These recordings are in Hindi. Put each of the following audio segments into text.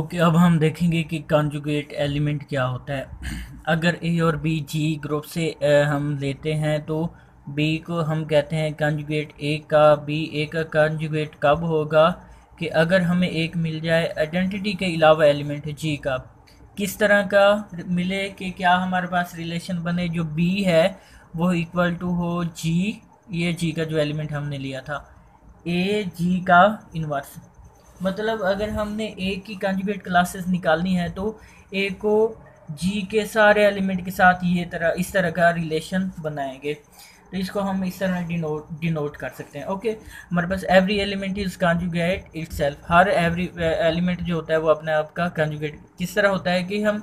ओके, अब हम देखेंगे कि कॉन्जुगेट एलिमेंट क्या होता है। अगर ए और बी जी ग्रुप से हम लेते हैं तो बी को हम कहते हैं कॉन्जुगेट ए का। बी ए का कॉन्जुगेट कब होगा कि अगर हमें एक मिल जाए आइडेंटिटी के अलावा एलिमेंट जी का। किस तरह का मिले कि क्या हमारे पास रिलेशन बने जो बी है वो इक्वल टू हो जी, ये जी का जो एलिमेंट हमने लिया था, ए जी का इन्वर्स। मतलब अगर हमने ए की कंजुगेट क्लासेस निकालनी है तो ए को जी के सारे एलिमेंट के साथ इस तरह का रिलेशन बनाएंगे। तो इसको हम इस तरह डिनोट कर सकते हैं। ओके, हमारे पास every element is conjugate itself. हर एवरी एलिमेंट जो होता है वो अपने आप का कंजुगेट किस तरह होता है कि हम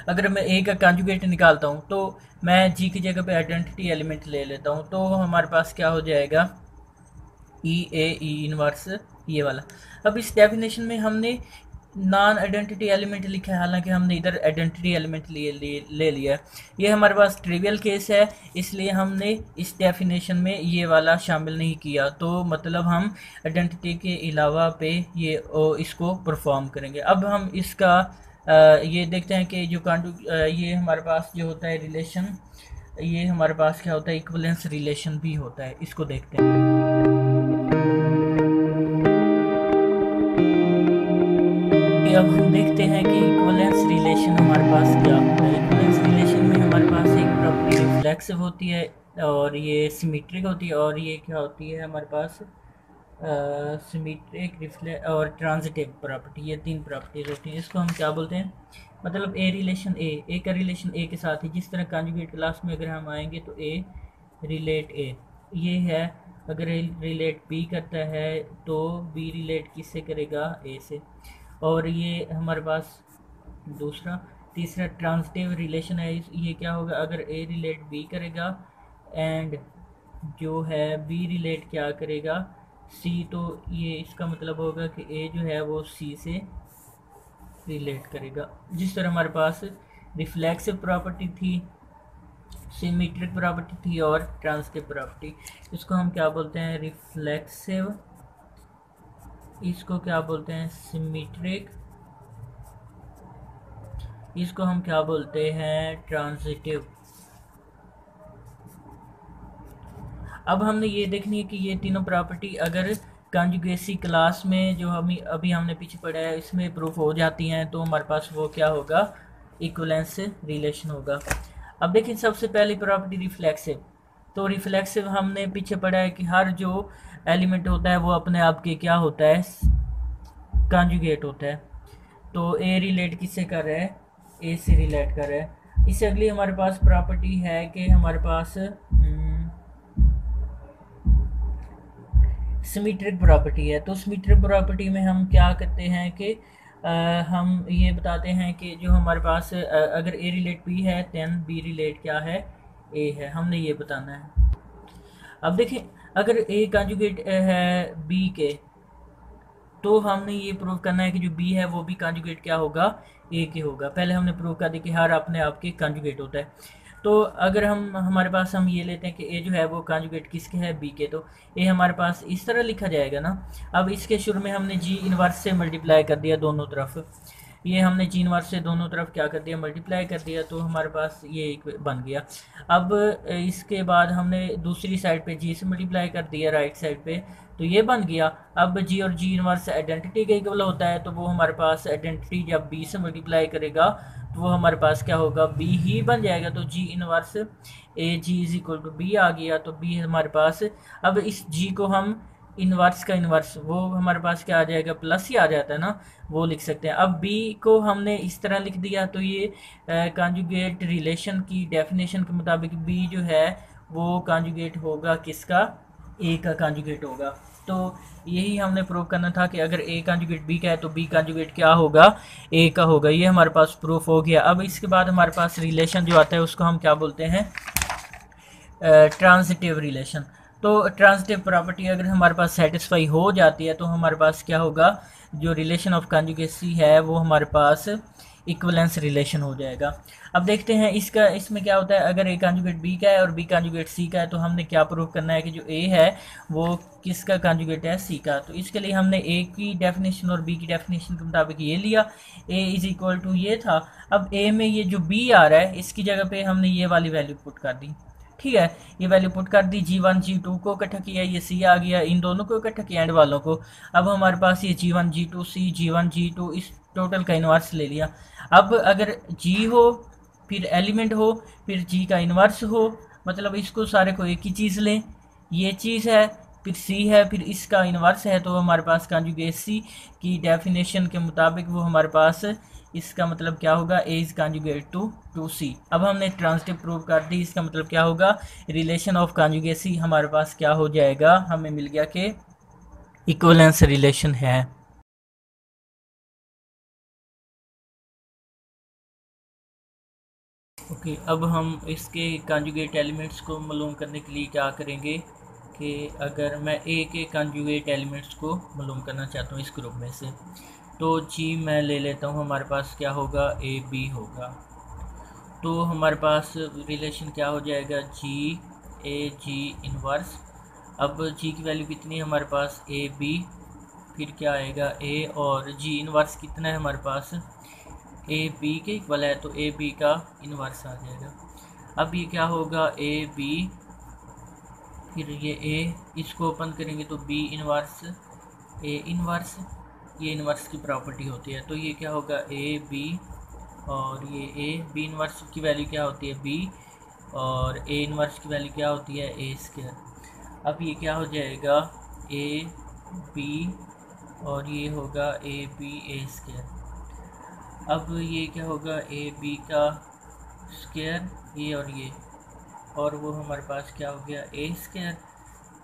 अगर मैं ए का कंजुगेट निकालता हूँ तो मैं जी की जगह पे आइडेंटिटी एलिमेंट ले लेता हूँ, तो हमारे पास क्या हो जाएगा, ई ए ई इनवर्स ये वाला। अब इस डेफिनेशन में हमने नॉन आइडेंटिटी एलिमेंट लिखा है, हालांकि हमने इधर आइडेंटिटी एलिमेंट ले लिया है। ये हमारे पास ट्रिवियल केस है, इसलिए हमने इस डेफिनेशन में ये वाला शामिल नहीं किया। तो मतलब हम आइडेंटिटी के अलावा पे इसको परफॉर्म करेंगे। अब हम इसका ये देखते हैं कि जो ये हमारे पास जो होता है रिलेशन, ये हमारे पास क्या होता है, इक्विवेलेंस रिलेशन भी होता है। इसको देखते हैं। अब हम देखते हैं कि इक्विवेलेंस रिलेशन हमारे पास क्या होता है। इक्विवेलेंस रिलेशन में हमारे पास एक प्रॉपर्टी रिफ्लेक्सिव होती है और ये सिमेट्रिक होती है, और ये क्या होती है हमारे पास सिमेट्रिक, रिफ्लेक्ट और ट्रांजिटिव प्रॉपर्टी। ये तीन प्रॉपर्टीज होती हैं। इसको हम क्या बोलते हैं, मतलब ए रिलेशन ए का रिलेशन ए के साथ है। जिस तरह कॉन्जुगेट क्लास में अगर हम आएंगे तो ए रिलेट ए ये है, अगर रिलेट बी करता है तो बी रिलेट किससे करेगा, ए से। और ये हमारे पास तीसरा ट्रांजिटिव रिलेशन है। ये क्या होगा, अगर ए रिलेट बी करेगा एंड जो है बी रिलेट क्या करेगा, सी, तो ये इसका मतलब होगा कि ए जो है वो सी से रिलेट करेगा। जिस तरह हमारे पास रिफ्लेक्सिव प्रॉपर्टी थी, सिमेट्रिक प्रॉपर्टी थी और ट्रांजिटिव प्रॉपर्टी। इसको हम क्या बोलते हैं, रिफ्लेक्सिव, इसको क्या बोलते हैं सिमेट्रिक, इसको हम क्या बोलते हैं ट्रांजिटिव। अब हमने ये देखनी है कि ये तीनों प्रॉपर्टी अगर कॉन्जुगेसी क्लास में जो अभी हमने पीछे पढ़ा है इसमें प्रूफ हो जाती हैं तो हमारे पास वो क्या होगा, इक्विवेलेंस रिलेशन होगा। अब देखिए सबसे पहली प्रॉपर्टी रिफ्लेक्सिव। तो रिफ्लेक्सिव हमने पीछे पढ़ा है कि हर जो एलिमेंट होता है वो अपने आप के क्या होता है, कॉन्जुगेट होता है। तो ए रिलेट किससे कर रहा है, ए से रिलेट कर रहा है। इससे अगली हमारे पास प्रॉपर्टी है कि हमारे पास सिमेट्रिक प्रॉपर्टी है। तो सिमेट्रिक प्रॉपर्टी में हम क्या करते हैं कि हम ये बताते हैं कि जो हमारे पास अगर ए रिलेट बी है देन बी रिलेट क्या है, ए है। हमने ये बताना है। अब देखिए अगर ए कॉन्जुगेट है बी के तो हमने ये प्रूव करना है कि जो बी है वो भी कॉन्जुगेट क्या होगा, ए के होगा। पहले हमने प्रूव कर दिया कि हर अपने आप के कॉन्जुगेट होता है। तो अगर हमारे पास हम ये लेते हैं कि ए जो है वो कॉन्जुगेट किसके है, बी के, तो ए हमारे पास इस तरह लिखा जाएगा ना। अब इसके शुरू में हमने जी इनवर्स से मल्टीप्लाई कर दिया दोनों तरफ, ये हमने जी इनवर्स से दोनों तरफ क्या कर दिया, मल्टीप्लाई कर दिया, तो हमारे पास ये एक बन गया। अब इसके बाद हमने दूसरी साइड पे जी से मल्टीप्लाई कर दिया राइट साइड पे, तो ये बन गया। अब जी और जी इनवर्स आइडेंटिटी का इक्वल होता है, तो वो हमारे पास आइडेंटिटी जब बी से मल्टीप्लाई करेगा तो वो हमारे पास क्या होगा, बी ही बन जाएगा। तो g inverse a g is equal to b आ गया, तो बी हमारे पास। अब इस जी को हम इनवर्स का इनवर्स वो हमारे पास क्या आ जाएगा, प्लस ही आ जाता है ना, वो लिख सकते हैं। अब बी को हमने इस तरह लिख दिया, तो ये कॉन्जुगेट रिलेशन की डेफिनेशन के मुताबिक बी जो है वो कॉन्जुगेट होगा किसका, ए का कॉन्जुगेट होगा। तो यही हमने प्रूव करना था कि अगर ए कॉन्जुगेट बी का है तो बी कॉन्जुगेट क्या होगा, ए का होगा। ये हमारे पास प्रूफ हो गया। अब इसके बाद हमारे पास रिलेशन जो आता है उसको हम क्या बोलते हैं, ट्रांजिटिव रिलेशन। तो ट्रांजिटिव प्रॉपर्टी अगर हमारे पास सेटिस्फाई हो जाती है तो हमारे पास क्या होगा, जो रिलेशन ऑफ कॉन्जुगेसी है वो हमारे पास इक्वलेंस रिलेशन हो जाएगा। अब देखते हैं इसमें क्या होता है। अगर ए कॉन्जुगेट बी का है और बी कॉन्जुगेट सी का है तो हमने क्या प्रूव करना है कि जो ए है वो किसका कॉन्जुगेट है, सी का। तो इसके लिए हमने ए की डेफिनेशन और बी की डेफिनेशन के मुताबिक ये लिया, ए इज इक्वल टू ये था। अब ए में ये जो बी आ रहा है इसकी जगह पे हमने ये वाली वैल्यू पुट कर दी, ठीक है। ये वैल्यू पुट कर दी, G1 G2 को इकट्ठा किया, ये C आ गया, इन दोनों को इकट्ठा किया एंड वालों को। अब हमारे पास ये G1 G2 C G1 G2 इस टोटल का इन्वर्स ले लिया। अब अगर G हो फिर एलिमेंट हो फिर G का इन्वर्स हो, मतलब इसको सारे को एक ही चीज़ लें, ये चीज़ है फिर C है फिर इसका इन्वर्स है, तो हमारे पास कॉन्जुगेसी की डेफिनेशन के मुताबिक वो हमारे पास इसका मतलब क्या होगा, ए इज कॉन्जुगेट टू सी। अब हमने ट्रांजिटिव प्रूव कर दी, इसका मतलब क्या होगा, रिलेशन ऑफ कॉन्जुगेसी हमारे पास क्या हो जाएगा, हमें मिल गया कि इक्वलेंस रिलेशन है। ओके, अब हम इसके कॉन्जुगेट एलिमेंट्स को मालूम करने के लिए क्या करेंगे कि अगर मैं ए के कॉन्जुगेट एलिमेंट्स को मालूम करना चाहता हूँ इस ग्रुप में से, तो जी मैं ले लेता हूँ, हमारे पास क्या होगा, ए बी होगा। तो हमारे पास रिलेशन क्या हो जाएगा, जी ए जी इनवर्स। अब जी की वैल्यू कितनी है हमारे पास, ए बी, फिर क्या आएगा ए, और जी इनवर्स कितना है हमारे पास, ए बी के इक्वल है, तो ए बी का इनवर्स आ जाएगा। अब ये क्या होगा, ए बी, फिर ये ए, इसको ओपन करेंगे तो बी इनवर्स ए इनवर्स, ये इनवर्स की प्रॉपर्टी होती है। तो ये क्या होगा, ए बी और ये ए बी इनवर्स की वैल्यू क्या होती है, बी, और ए इनवर्स की वैल्यू क्या होती है, ए स्क्वायर। अब ये क्या हो जाएगा, ए बी और ये होगा ए बी ए स्क्वायर। अब ये क्या होगा, ए बी का स्क्वायर, ये और वो हमारे पास क्या हो गया, ए स्क्वायर।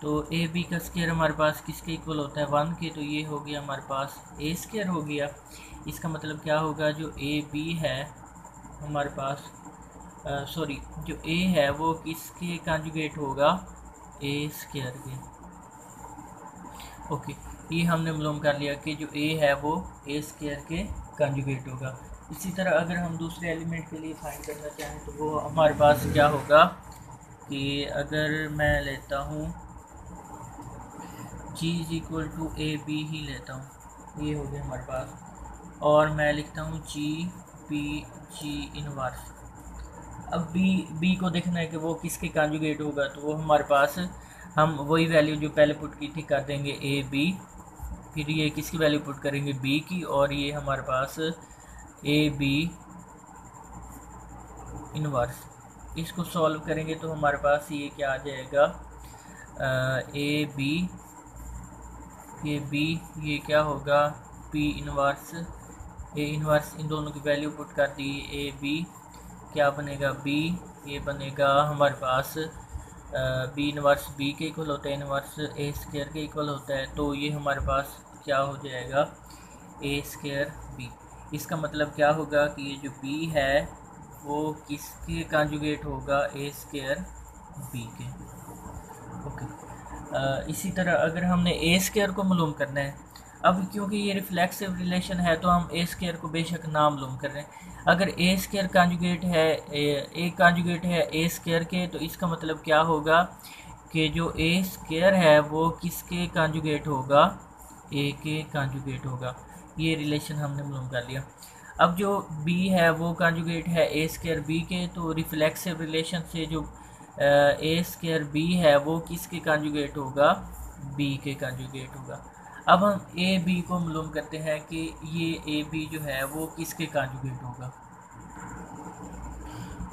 तो ए बी का स्क्वायर हमारे पास किसके इक्वल होता है, 1 के, तो ये हो गया हमारे पास ए स्क्वायर हो गया। इसका मतलब क्या होगा, जो ए बी है हमारे पास, जो ए है वो किसके कॉन्जुगेट होगा, ए स्क्वायर के। ओके, ये हमने मालूम कर लिया कि जो ए है वो ए स्क्वायर के कॉन्जुगेट होगा। इसी तरह अगर हम दूसरे एलिमेंट के लिए फाइंड करना चाहें तो वो हमारे पास क्या होगा कि अगर मैं लेता हूँ g is equal to a b ही लेता हूँ, ये हो गया हमारे पास, और मैं लिखता हूँ जी बी जी इनवर्स। अब बी को देखना है कि वो किसके कॉन्जुगेट होगा, तो वो हमारे पास हम वही वैल्यू जो पहले पुट की थी कर देंगे, ए बी, फिर ये किसकी वैल्यू पुट करेंगे, बी की, और ये हमारे पास ए बी इनवर्स। इसको सॉल्व करेंगे तो हमारे पास ये क्या आ जाएगा, ए बी, ये बी, ये क्या होगा, पी इनवर्स ए इनवर्स, इन दोनों की वैल्यू पुट कर दी, ए बी क्या बनेगा, बी, ये बनेगा हमारे पास बी इनवर्स बी के इक्वल होता है, इनवर्स ए स्क्वायर के इक्वल होता है, तो ये हमारे पास क्या हो जाएगा, ए स्क्वायर बी। इसका मतलब क्या होगा कि ये जो बी है वो किसके कॉन्जुगेट होगा, ए स्क्वायर बी के। ओके, इसी तरह अगर हमने ए स्क्वायर को मालूम करना है, अब क्योंकि ये रिफ्लेक्सिव रिलेशन है तो हम ए स्क्वायर को बेशक ना मालूम कर रहे हैं। अगर ए स्क्वायर कॉन्जुगेट है ए कॉन्जुगेट है ए स्क्वायर के, तो इसका मतलब क्या होगा कि जो ए स्क्वायर है वो किसके कॉन्जुगेट होगा, ए के कॉन्जुगेट होगा। ये रिलेशन हमने मालूम कर लिया। अब जो बी है वो कॉन्जुगेट है ए स्क्वायर बी के, तो रिफ्लेक्सिव रिलेशन से जो ए स्क्वायर बी है वो किसके कॉन्जुगेट होगा, बी के कॉन्जुगेट होगा। अब हम ए बी को मालूम करते हैं कि ये ए बी जो है वो किसके कॉन्जुगेट होगा।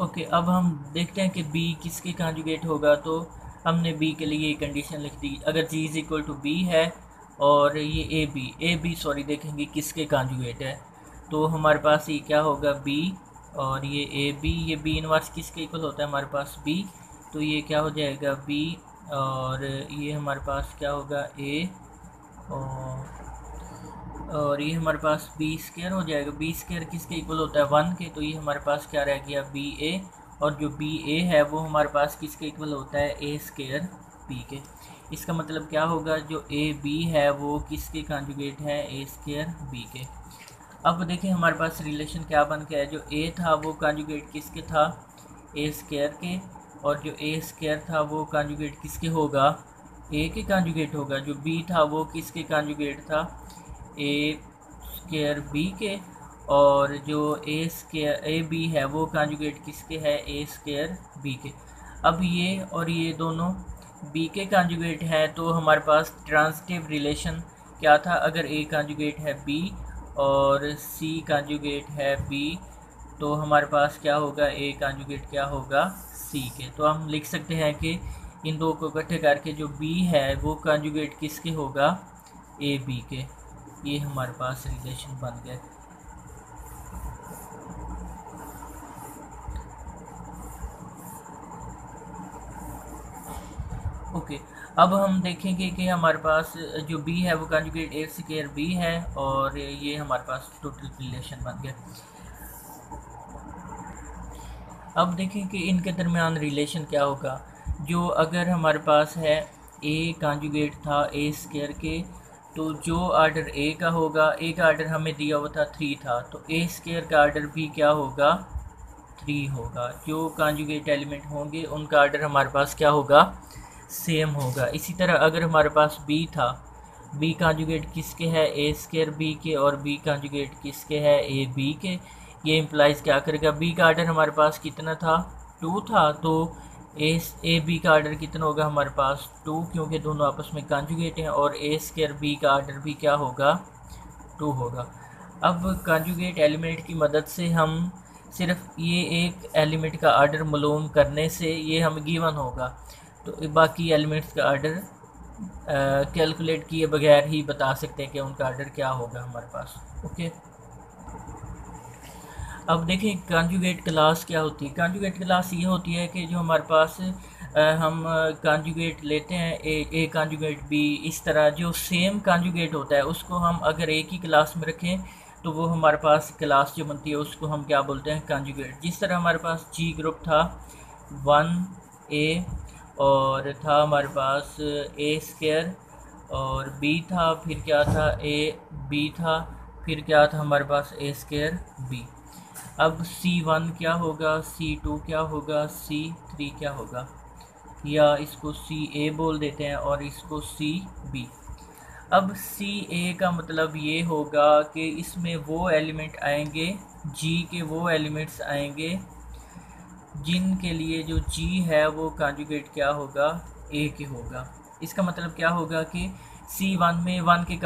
ओके, अब हम देखते हैं कि बी किसके कॉन्जुगेट होगा। तो हमने बी के लिए ये कंडीशन लिख दी, अगर जी इज इक्वल टू बी है और ये ए बी देखेंगे किसके कॉन्जुगेट है, तो हमारे पास ये क्या होगा, बी, और ये बी इनवर्स किसके इक्वल होता है हमारे पास, बी, तो ये क्या हो जाएगा, बी, और ये हमारे पास क्या होगा, ए, और ये हमारे पास बी स्क्वायर हो जाएगा। बी स्क्वायर किसके इक्वल होता है, 1 के, तो ये हमारे पास क्या रह गया, बी ए, और जो बी ए है वो हमारे पास किसके इक्वल होता है, ए स्क्वायर बी के। इसका मतलब क्या होगा, जो ए बी है वो किसके कॉन्जुगेट है, ए स्क्वायर बी के। अब देखिए हमारे पास रिलेशन क्या बन गया है, जो ए था वो कॉन्जुगेट किसके था, ए स्क्वायर के, और जो ए स्क्वायर था वो कॉन्जुगेट किसके होगा, ए के कॉन्जुगेट होगा। जो बी था वो किसके कॉन्जुगेट था, ए स्क्वायर बी के, और जो ए स्क्वायर ए बी है वो कॉन्जुगेट किसके है, ए स्क्वायर बी के। अब ये और ये दोनों बी के कॉन्जुगेट है, तो हमारे पास ट्रांजिटिव रिलेशन क्या था, अगर ए कॉन्जुगेट है बी और सी कॉन्जुगेट है बी, तो हमारे पास क्या होगा, ए कॉन्जुगेट क्या होगा, सी के। तो हम लिख सकते हैं कि इन दो को इकट्ठे करके जो बी है वो कॉन्जुगेट किसके होगा, ए बी के। ये हमारे पास रिलेशन बन गया। ओके, अब हम देखेंगे कि हमारे पास जो बी है वो कॉन्जुगेट ए स्क्वायर बी है, और ये हमारे पास टोटल रिलेशन बन गया। अब देखें कि इनके दरमियान रिलेशन क्या होगा। जो अगर हमारे पास है ए कॉन्जुगेट था ए स्क्वायर के, तो जो आर्डर ए का होगा, ए का आर्डर हमें दिया हुआ था 3 था, तो ए स्क्वायर का आर्डर भी क्या होगा, 3 होगा। जो कॉन्जुगेट एलिमेंट होंगे उनका आर्डर हमारे पास क्या होगा, सेम होगा। इसी तरह अगर हमारे पास बी था, बी कॉन्जुगेट किसके है, ए स्क्वायर बी के, और बी कॉन्जुगेट किसके है, ए बी के। ये इम्प्लाइज क्या करेगा, बी का आर्डर हमारे पास कितना था, 2 था, तो ए बी का आर्डर कितना होगा हमारे पास 2, क्योंकि दोनों आपस में कॉन्जुगेट हैं, और ए स्क्वायर बी का आर्डर भी क्या होगा, 2 होगा। अब कॉन्जुगेट एलिमेंट की मदद से हम सिर्फ ये एक एलिमेंट का आर्डर मालूम करने से ये हम गिवन होगा, तो बाकी एलिमेंट्स का आर्डर कैलकुलेट किए बगैर ही बता सकते हैं कि उनका आर्डर क्या होगा हमारे पास। ओके, अब देखिए कॉन्जुगेट क्लास क्या होती है। कॉन्जुगेट क्लास ये होती है कि जो हमारे पास हम कॉन्जुगेट लेते हैं ए कॉन्जुगेट बी, इस तरह जो सेम कॉन्जुगेट होता है उसको हम अगर एक ही क्लास में रखें तो वो हमारे पास क्लास जो बनती है उसको हम क्या बोलते हैं, कॉन्जुगेट। जिस तरह हमारे पास जी ग्रुप था 1A, और था हमारे पास ए स्क्वायर, और बी था, फिर क्या था, ए बी था, फिर क्या था हमारे पास ए स्क्वायर बी। अब C1 क्या होगा, C2 क्या होगा, C3 क्या होगा, या इसको CA बोल देते हैं और इसको CB। अब CA का मतलब ये होगा कि इसमें वो एलिमेंट आएंगे, G के वो एलिमेंट्स आएंगे जिनके लिए जो G है वो कॉन्जुगेट क्या होगा, A के होगा। इसका मतलब क्या होगा कि C1 में 1 के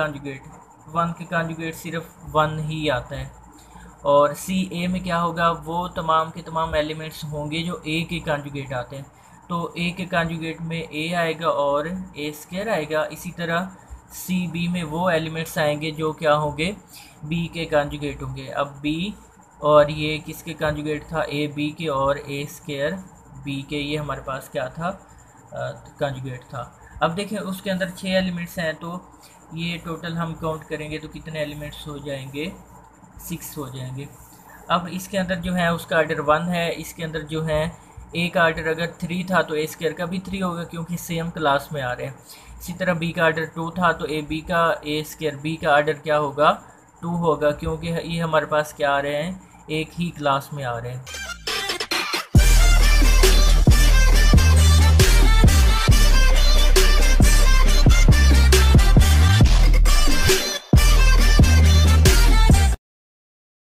कॉन्जुगेट सिर्फ 1 ही आता है, और CA में क्या होगा, वो तमाम के तमाम एलिमेंट्स होंगे जो A के कॉन्जुगेट आते हैं, तो A के कॉन्जुगेट में A आएगा और A स्क्वायर आएगा। इसी तरह CB में वो एलिमेंट्स आएंगे जो क्या होंगे, B के कॉन्जुगेट होंगे। अब B और ये किसके कॉन्जुगेट था, A B के और A स्क्वायर B के, ये हमारे पास क्या था, कॉन्जुगेट था। अब देखें उसके अंदर 6 एलिमेंट्स हैं, तो ये टोटल हम काउंट करेंगे तो कितने एलिमेंट्स हो जाएंगे, 6 हो जाएंगे। अब इसके अंदर जो है उसका आर्डर 1 है, इसके अंदर जो है ए का आर्डर अगर 3 था तो ए स्क्वायर का भी 3 होगा क्योंकि सेम क्लास में आ रहे हैं। इसी तरह बी का आर्डर 2 था तो ए बी का ए स्क्वायर बी का आर्डर क्या होगा, 2 होगा, क्योंकि ये हमारे पास क्या आ रहे हैं, एक ही क्लास में आ रहे हैं।